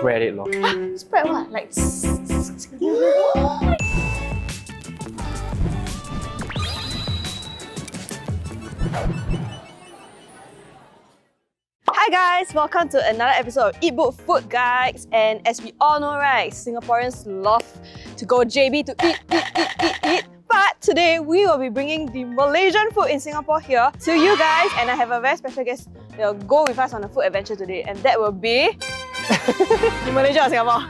spread it, lor. Spread what? Like... Hi guys, welcome to another episode of Eatbook Food Guides. And as we all know, right, Singaporeans love to go JB to eat. But today we will be bringing the Malaysian food in Singapore here to you guys, and I have a very special guest that will go with us on a food adventure today, and that will be in Malaysia or Singapore?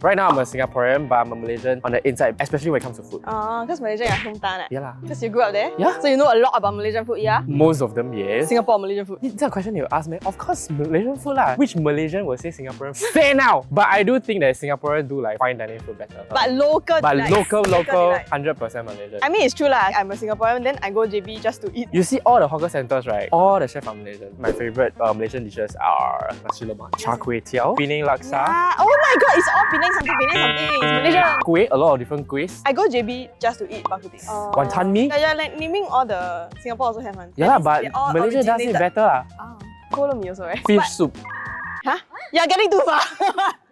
Right now I'm a Singaporean, but I'm a Malaysian on the inside, especially when it comes to food. Because Malaysia is your hometown. Yeah lah. Because you grew up there? Yeah. So you know a lot about Malaysian food, yeah? Most of them, yes. Singapore Malaysian food. That's a question you ask me. Of course, Malaysian food lah. Which Malaysian will say Singaporean? Say now! But I do think that Singaporeans do like fine dining food better. But local But delights. local, delights. 100% Malaysian. I mean, it's true lah. I'm a Singaporean, then I go JB just to eat. You see all the hawker centres, right? All the chefs are Malaysian. My favourite Malaysian dishes are nasi lemak, char kway teow, Penang laksa. Yeah. Oh my god, it's all Penang something. It's Malaysian. Kuih, a lot of different kuihs. I go JB just to eat Bak Kut Teh. Wanton mee. Yeah, like naming all the Singapore also have one. Yeah lah, but Malaysia does it better lah. Kolam mee also, right? Fish But, soup. huh? You're getting too far.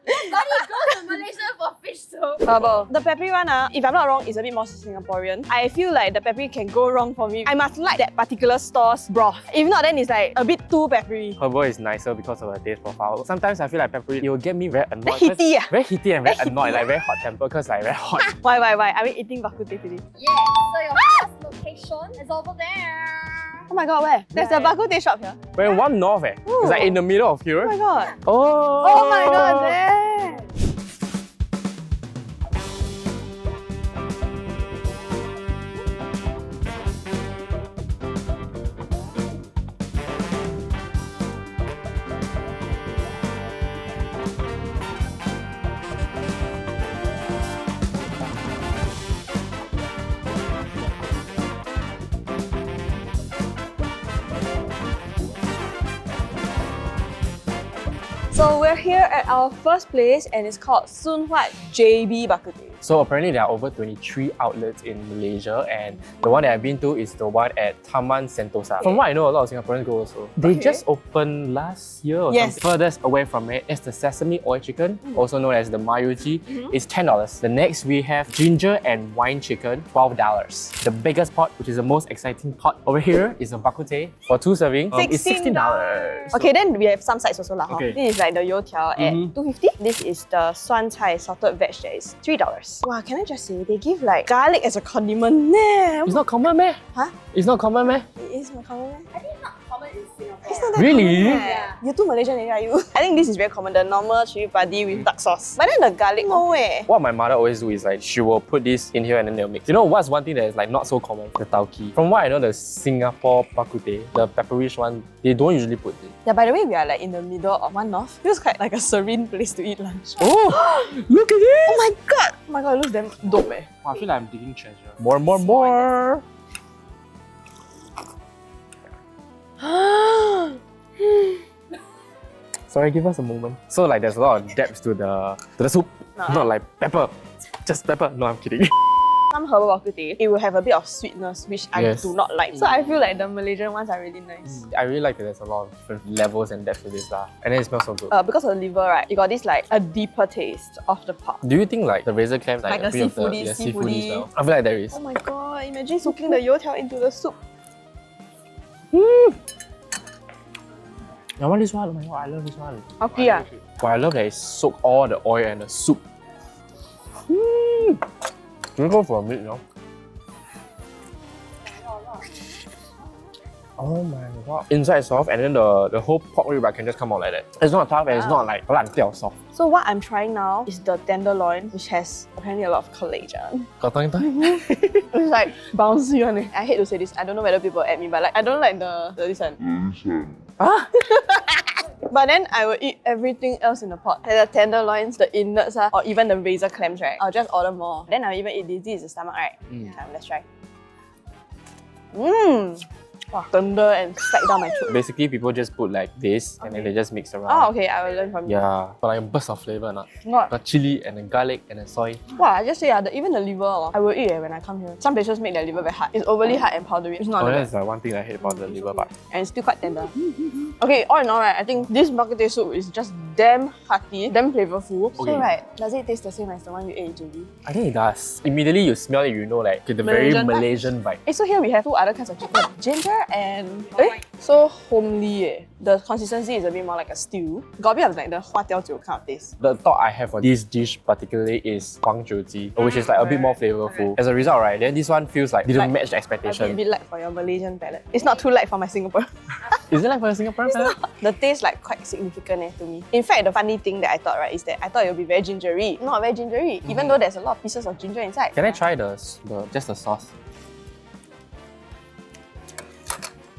But he goes to Malaysia for fish soup. The peppery one, if I'm not wrong, is a bit more Singaporean. I feel like the peppery can go wrong for me. I must like that particular store's broth. If not, then it's like a bit too peppery. Herbal is nicer because of the taste profile. Sometimes I feel like peppery, it will get me very annoyed. Very heaty, Very heaty and very annoyed, like very hot tempered because like very hot. Why? Are we eating Bak Kut Teh today? Yeah, so your first location is over there. Oh my god, where? There's a Bak Kut Teh shop here. We're in one north eh. Ooh. It's like in the middle of Oh here. my god. Oh My god, there. So we're here at our first place, and it's called Huat JB Bak Kut Teh. So apparently there are over 23 outlets in Malaysia, and the one that I've been to is the one at Taman Sentosa. From what I know, a lot of Singaporeans go also. They just opened last year or something. Furthest away from it is the sesame oil chicken, also known as the Mayuji. It's $10. The next we have ginger and wine chicken, $12. The biggest pot, which is the most exciting pot over here, is a Bak Kut Teh for 2 servings. It's $16. Okay, then we have some sides also lah. Okay. This is like the youtiao at $2.50. This is the suan cai salted veg that is $3. Wow, can I just say, they give like garlic as a condiment. It's not common meh? Huh? It's not common meh? It is more common. I think not common in Singapore. It's not that Really? common. You're too Malaysian, are you? I think this is very common, the normal chili padi with duck sauce. But then the garlic, no way. What my mother always do is like she will put this in here and then they'll mix. You know what's one thing that is like not so common? The tauki. From what I know, the Singapore Bak Kut Teh, the pepperish one, they don't usually put it. Yeah, by the way, we are like in the middle of one north. Feels quite like a serene place to eat lunch. Oh, look at this! Oh my god! Oh my god, it looks damn dope eh. I feel like I'm digging treasure. More. Sorry, give us a moment. So like there's a lot of depth to the soup. Not like pepper. Just pepper. No, I'm kidding. Some herbal Bak Kut Teh, it will have a bit of sweetness, which I Yes. do not like. So I feel like the Malaysian ones are really nice. I really like that there's a lot of different levels and depth to this lah. And then it smells so good. Because of the liver, right, you got this like a deeper taste of the pork. Do you think like the razor clam Like a bit of seafoody- the seafoody. smell? I feel like there is. Oh my god, imagine soaking the youtiao into the soup. I want this one. Oh my god, I love this one. Okay, yeah. But I love that it soak all the oil and the soup. Can we go for a meat now? Oh my god. Inside is soft and then the whole pork rib can just come out like that. It's not tough and it's not like 烂掉 soft. So what I'm trying now is the tenderloin, which has apparently a lot of collagen. It's like bouncy on it. I hate to say this, I don't know whether people at me, but like I don't like this one. Ah? But then I will eat everything else in the pot. Like the tenderloins, the innards, or even the razor clams, right? I'll just order more. Then I'll even eat this. This is the stomach, right? Let's try. Wow, thunder and slide down my throat. Basically, people just put like this and then they just mix around. Oh, okay, I will learn from you. Yeah, but like a burst of flavor, not. Not. Got chili and then garlic and then soy. Wow, I just say even the liver, I will eat it when I come here. Some places make their liver very hard. It's overly hard and powdery. It's not Oh, the that's best. like one thing I hate about the liver part. And it's still quite tender. Okay, all in all, right, I think this Bak Kut Teh soup is just damn hearty, damn flavorful. Okay. So right, does it taste the same as the one you ate in JB? I think it does. Immediately you smell it, you know like the very Malaysian vibe. Malaysian vibe. So here we have two other kinds of chicken. Ginger and... so homely eh. The consistency is a bit more like a stew. Got a bit of like the Huat kind of taste. The thought I have for this dish particularly is Huang Jiu Ji, which is like a bit more flavorful. As a result, right, then this one feels like didn't match the A expectation. bit light for your Malaysian palate. It's not too light for my Singapore. Is it like for a Singaporean palate? The taste like quite significant to me. In fact, the funny thing that I thought, right, is that I thought it would be very gingery. Not very gingery, even though there's a lot of pieces of ginger inside. Can I try just the sauce?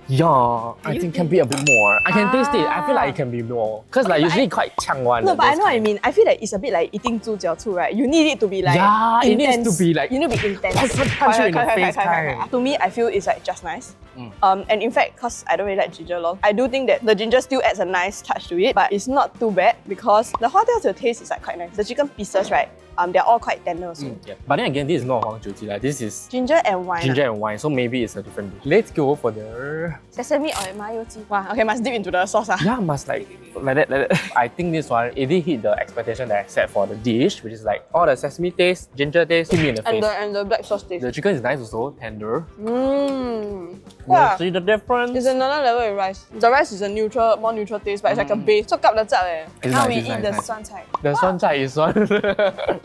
Yeah, I think can be a bit more. I can taste it. I feel like it can be more. Because like usually quite chang one. No, but I know what I mean. I feel like it's a bit like eating 猪脚醋, right? You need it to be like Yeah, it needs intense. to be like- You need to be intense. punch you in the face kind. To me, I feel it's like just nice. And in fact, because I don't really like ginger lor, I do think that the ginger still adds a nice touch to it, but it's not too bad because the hotel taste is like quite nice. The chicken pieces, right? They're all quite tender also. Yeah. But then again, this is not Huang Jiu Ji. Like, this is Ginger and wine. ginger and wine, so maybe it's a different dish. Let's go for the... Sesame oil, mayo ji. Wow, okay, must dip into the sauce. Yeah, must like that. I think this one, it did hit the expectation that I set for the dish, which is like all the sesame taste, ginger taste, hit me in the face. And the black sauce taste. The chicken is nice also, tender. Mmm. You Yeah. see the difference? It's another level in rice. The rice is a more neutral taste, but it's like a base. Soak up the zap eh. It's Now nice, we it's eat nice, the nice. suan cai. The suan cai is one.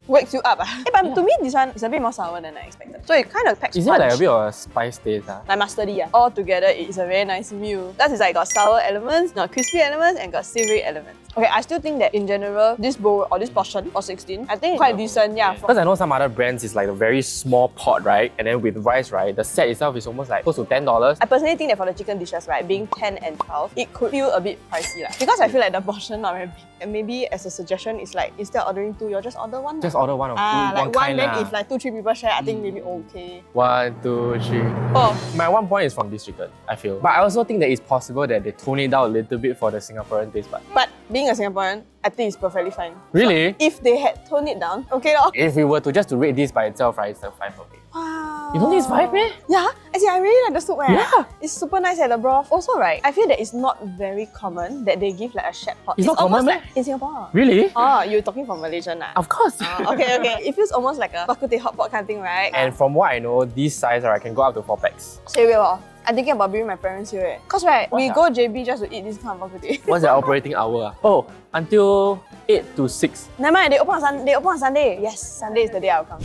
Wakes you up. But to me, this one is a bit more sour than I expected. So it kind of packs Is it punch. like a bit of a spice taste? Like mustardy. All together, it's a very nice meal. That is like got sour elements, got crispy elements, and got savory elements. Okay, I still think that in general, this bowl or this portion for 16, I think it's quite decent. Yeah. Because I know some other brands is like a very small pot, right? And then with rice, right? The set itself is almost like close to $10. I personally think that for the chicken dishes, right, being 10 and 12, it could feel a bit pricey lah. Because I feel like the portion not very big. And maybe as a suggestion, it's like instead of ordering two, you'll just order one. Just order one of like one kind then lah. if like 2-3 people share, I think maybe okay. 1, 2, 3. Oh, My 1 point is from this chicken, I feel. But I also think that it's possible that they tone it down a little bit for the Singaporean taste bud. but being a Singaporean, I think it's perfectly fine. Really? If they had toned it down, okay lor. If we were to just to rate this by itself, right, it's a 5 okay. Wow. You don't think it's 5 meh? Yeah, actually I really like the soup. Yeah. It's super nice at the broth. Also, right, I feel that it's not very common that they give like a shared pot. It's not common, almost meh? like in Singapore. Really? Oh, you're talking from Malaysian lah. Of course. Okay. It feels almost like a Bak Kut Teh hot pot kind of thing, right? And from what I know, this size, right, can go up to 4 packs. Say real hor. I'm thinking about bringing my parents here. Cause right, we What's go JB just to eat this kind of Bak Kut Teh. What's the operating hour? Oh, until 8 to 6. Never mind, they open on Sunday. Yes, Sunday is the day I'll come.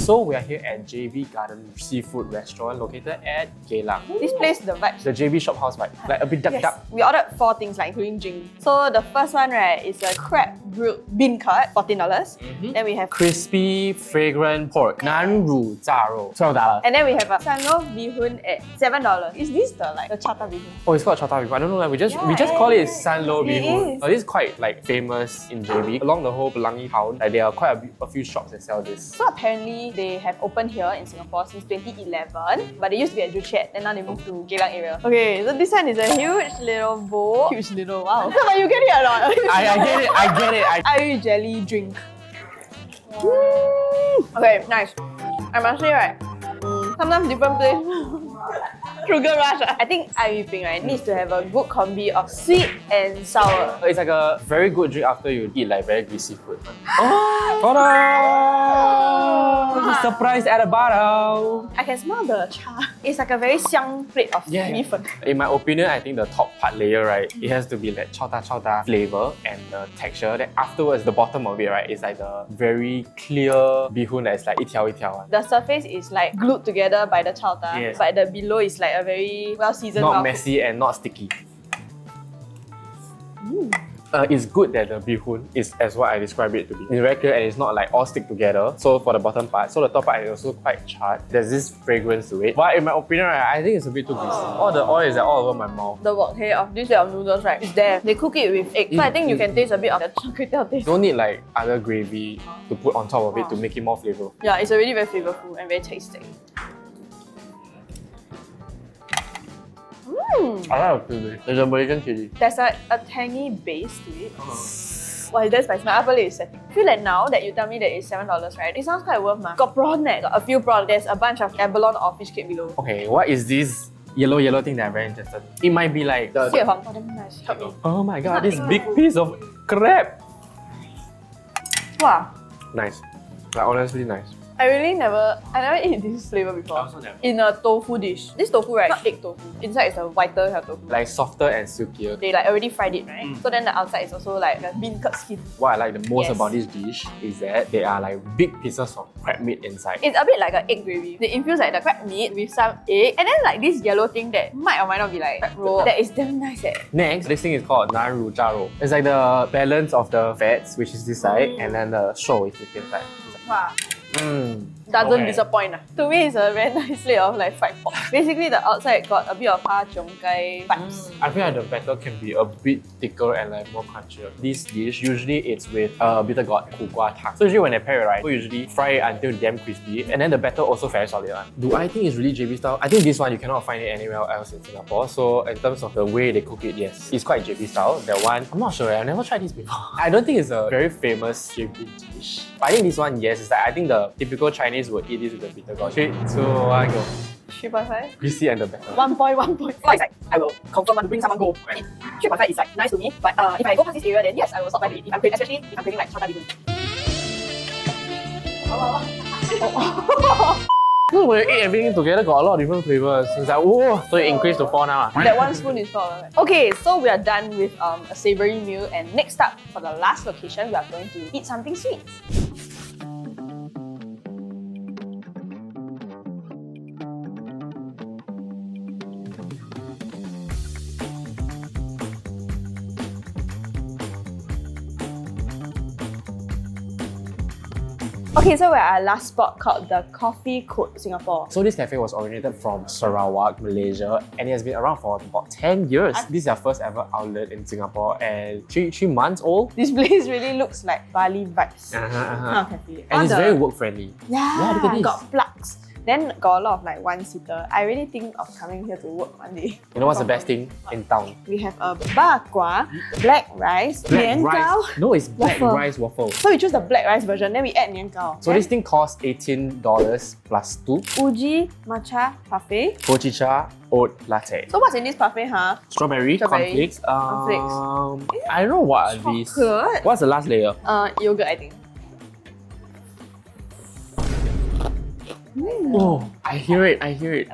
So we are here at JB Garden Seafood Restaurant located at Geylang. This place, the vibes. The JB shop house vibe. Like a bit duck. We ordered 4 things, like including drink. So the first one, right, is a crab grilled bean curd, $14. Then we have Crispy, fragrant pork. Nan ru zha rou, $12. and then we have a sanlo bihun at $7. Is this the like the chata bihun? Oh, it's called chata bihun. I don't know, like we just call it san lo bihun. is. This is quite like famous in JB. Along the whole Pelangi town, like there are quite a few shops that sell this. So apparently they have opened here in Singapore since 2011, but they used to be at Juchet, and now they moved to Geylang area. Okay, so this one is a huge little bowl. Huge little, wow. But you get it or not? I get it. Irish jelly drink. Okay, nice. I must say, right, sometimes different place. Sugar rush. I think Irish drink, right, needs to have a good combi of sweet and sour. It's like a very good drink after you eat like very greasy food. Oh! Ta-da! Surprise at the bottom! I can smell the cha. It's like a very xiang plate of beef. In my opinion, I think the top part layer, right, it has to be like chao ta flavor and the texture. Then afterwards, the bottom of it, right, is like the very clear bihun that's like 一条一条 one. The surface is like glued together by the chao ta, Yes. but the below is like a very well seasoned. Not messy and not sticky. It's good that the bihun is as what I described it to be. It's very clear and it's not like all stick together. So for the bottom part, so the top part is also quite charred. There's this fragrance to it. But in my opinion, right, I think it's a bit too greasy. All the oil is like all over my mouth. The wok hei of this set of noodles, right, is there. They cook it with egg. So I think you can taste a bit of the char kway teow taste. Don't need like other gravy to put on top of it to make it more flavorful. Yeah, it's already very flavorful and very tasty. I like the chili. It's a Malaysian chili. There's a tangy base to it. Wow, that's spicy. My upper lip is setting. I feel like now that you tell me that it's $7, right? It sounds quite worth, ma. Got prawn, got a few prawns. There's a bunch of abalone or fish cake below. Okay, what is this yellow thing that I'm very interested in? It might be like the... Oh, damn nice. Help me. Oh my god, this big piece of crab. Wow. Nice. Like honestly nice. I never eat this flavor before. I also never. In a tofu dish. This tofu, right? Not egg tofu. Inside is a whiter kind of tofu. Like softer and silkier. They like already fried it, right? So then the outside is also like a bean curd skin. What I like the most about this dish is that they are like big pieces of crab meat inside. It's a bit like an egg gravy. They infuse like the crab meat with some egg, and then like this yellow thing that might or might not be like crab roll. That is damn nice. Next, this thing is called nan ru jia rou. It's like the balance of the fats, which is this side, and then the shou is this side. Wow. Doesn't disappoint. To me, it's a very nice layer of like fried pork. Basically, the outside got a bit of ha cheong gai vibes. I feel like the batter can be a bit thicker and like more crunchier. This dish, usually it's with bitter gourd ku gua tang. So usually when they pair it, right, we usually fry it until damn crispy. And then the batter also very solid. Do I think it's really JB style? I think this one you cannot find it anywhere else in Singapore. So in terms of the way they cook it, yes, it's quite JB style. That one, I'm not sure. I've never tried this before. I don't think it's a very famous JB dish. But I think this one, yes, it's like I think the typical Chinese would eat this with the bitter gourd. 3, 2, 1, go. 3.5? Greasy and the batter. 1.1. It's like, I will confirm want to bring someone go. 3.5 is like nice to me, but if I go past this area, then yes, I will stop by to eat. Especially if I'm craving like chata bihun. No, when you eat everything together, got a lot of different flavors. It's like, oh, so it increased to 4 now. That 1 spoon is for alright. Okay, so we are done with a savory meal, and next up for the last location, we are going to eat something sweet. Okay, so we're at our last spot called the Coffee Court Singapore. So this cafe was originated from Sarawak, Malaysia, and it has been around for about 10 years. This is our first ever outlet in Singapore and 3 months old. This place really looks like Bali vibes. Kind of cafe. And it's very work friendly. Yeah, look at this. got plugs. Then got a lot of like one-seater. I really think of coming here to work one day. You know what's the best thing in town? We have a bak kwa, black rice, nian gao. No, it's black waffle. rice waffle. So we choose the black rice version, then we add nian gao. So this thing costs $18 plus 2. Uji matcha parfait. Hojicha oat latte. So what's in this parfait, huh? Strawberry, cornflakes. Cornflakes. I don't know what are these. Chocolate. What's the last layer? Yogurt, I think. Oh, I hear it.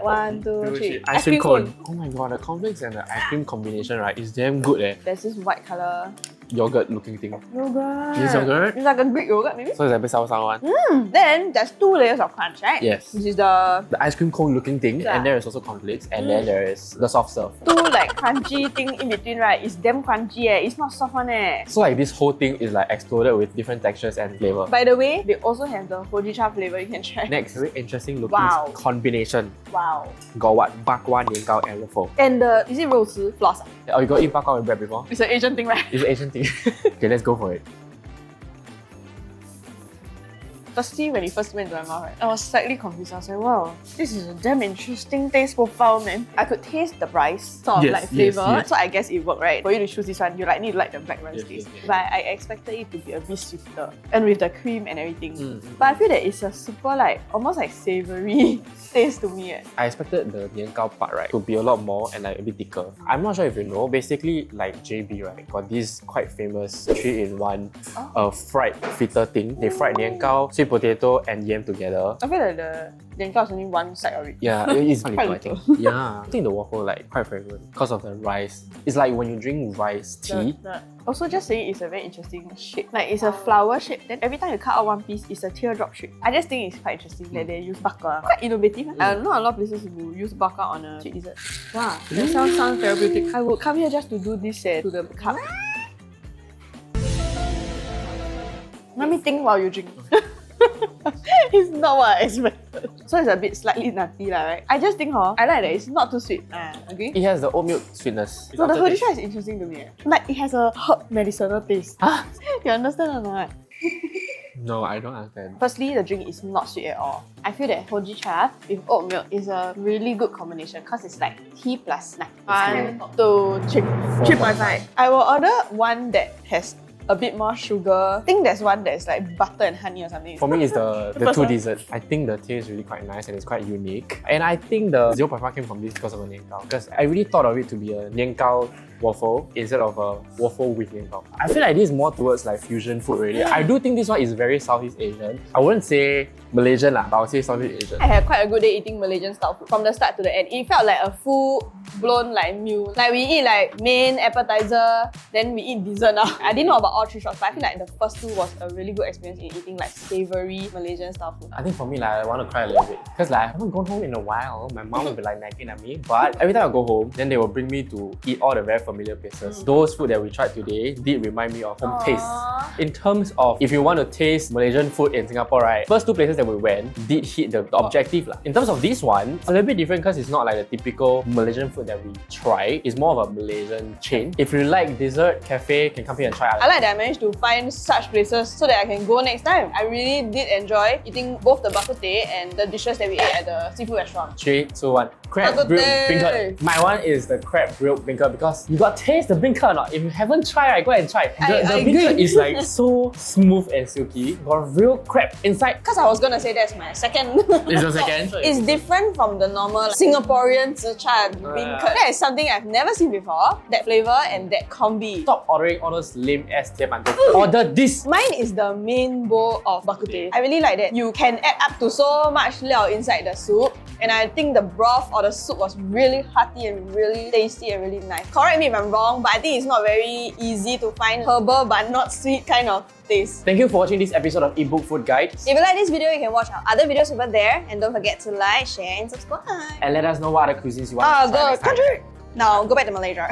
1, 2, 3. Ice cream cone. Oh my god, the cornflakes and the ice cream combination, right, is damn good eh. There's this white color Yogurt looking thing. yogurt. This yogurt? It's like a Greek yogurt, maybe. So it's a bit sour one. Then there's 2 layers of crunch, right? Yes. This is the The ice cream cone looking thing, Yeah. and there is also cornflakes, and then there is the soft serve. 2 like crunchy thing in between, right? It's damn crunchy eh. It's not soft one eh. So like this whole thing is like exploded with different textures and flavor. By the way, they also have the hojicha flavor you can try. Next, very interesting looking Wow. combination. Wow. Got what? Bak Kwa, Nian Gao, and waffle. And is it 肉丝 floss? Oh, you got eat bak kwa with bread before? It's an Asian thing, right? It's an Asian thing. Okay, let's go for it. Firstly, when it first went to my mouth, right, I was slightly confused. I was like, wow, this is a damn interesting taste profile, man. I could taste the rice sort of Yes, like yes, flavor. yes. So I guess it worked, right? For you to choose this one, you like need to like the black rice Yes, taste. yes, yes. But I expected it to be a bit sweeter. And with the cream and everything. Mm. But I feel that it's a super like, almost like savory taste to me. I expected the Nian Gao part, right, to be a lot more and like a bit thicker. I'm not sure if you know, basically like JB, right, got this quite famous 3-in-1 fried fritter thing. They fried Nian Gao, sweet potato and yam together. I feel like the nian gao is only one side of it. Yeah, it is Quite little, I think. Yeah, I think the waffle like quite fragrant because of the rice. It's like when you drink rice tea. Also, just saying it's a very interesting shape. Like it's a flower shape. Then every time you cut out one piece, it's a teardrop shape. I just think it's quite interesting that they use bak kwa. Quite innovative. I know a lot of places who use bak kwa on a sweet dessert. Wow, that sounds therapeutic. I would come here just to do this to the cup. Let me think while you drink. It's not what I expected. So it's a bit slightly nutty, right? I just think, I like that it's not too sweet. Okay? It has the oat milk sweetness. So the hojicha is interesting to me. Like, it has a herb medicinal taste. Huh? You understand or not? No, I don't understand. Firstly, the drink is not sweet at all. I feel that hojicha with oat milk is a really good combination because it's like tea plus snack. 1, 2, 3. 3.5. I will order one that has a bit more sugar. I think there's one that's like butter and honey or something. For me, it's the two dessert. I think the taste is really quite nice and it's quite unique. And I think the 0.5 came from this because of a nian gao. Because I really thought of it to be a nian gao waffle instead of a waffle with nian gao. I feel like this is more towards like fusion food already. I do think this one is very Southeast Asian. I wouldn't say Malaysian lah, but I would say Southeast Asian. I had quite a good day eating Malaysian style food from the start to the end. It felt like a full-blown like meal. Like we eat like main, appetizer, then we eat dessert now. I didn't know about all 3 shops, but I feel like the first 2 was a really good experience in eating like savoury Malaysian style food. I think for me, like, I want to cry a little bit. Because like, I haven't gone home in a while. My mom will be like nagging at me. But every time I go home, then they will bring me to eat all the very familiar places. Those food that we tried today did remind me of home taste. In terms of if you want to taste Malaysian food in Singapore, right, first 2 places that we went did hit the objective. In terms of this one, it's a little bit different because it's not like the typical Malaysian food that we try. It's more of a Malaysian chain. If you like dessert, cafe, can come here and try. I like that I managed to find such places so that I can go next time. I really did enjoy eating both the Bak Kut Teh and the dishes that we ate at the seafood restaurant. 3, 2, 1. Crab Bak Kut grilled Teh. beancurd. My one is the crab grilled beancurd because you got taste the beancurd or not. If you haven't tried, right, go and try. The beancurd is like so smooth and silky. Got real crab inside. Because I was gonna say that's my second. Is your second? It's different from the normal Singaporean zicha beancurd. That is something I've never seen before. That flavour and that combi. Stop ordering all those lame ass tiap pantai. Order this. Mine is the main bowl of Bak Kut Teh. I really like that. You can add up to so much liao inside the soup. And I think the broth or the soup was really hearty and really tasty and really nice. Correct me if I'm wrong, but I think it's not very easy to find herbal but not sweet kind of taste. Thank you for watching this episode of Eatbook Food Guides. If you like this video, you can watch our other videos over there. And don't forget to like, share and subscribe. And let us know what other cuisines you want to try Go next time. country! Now go back to Malaysia.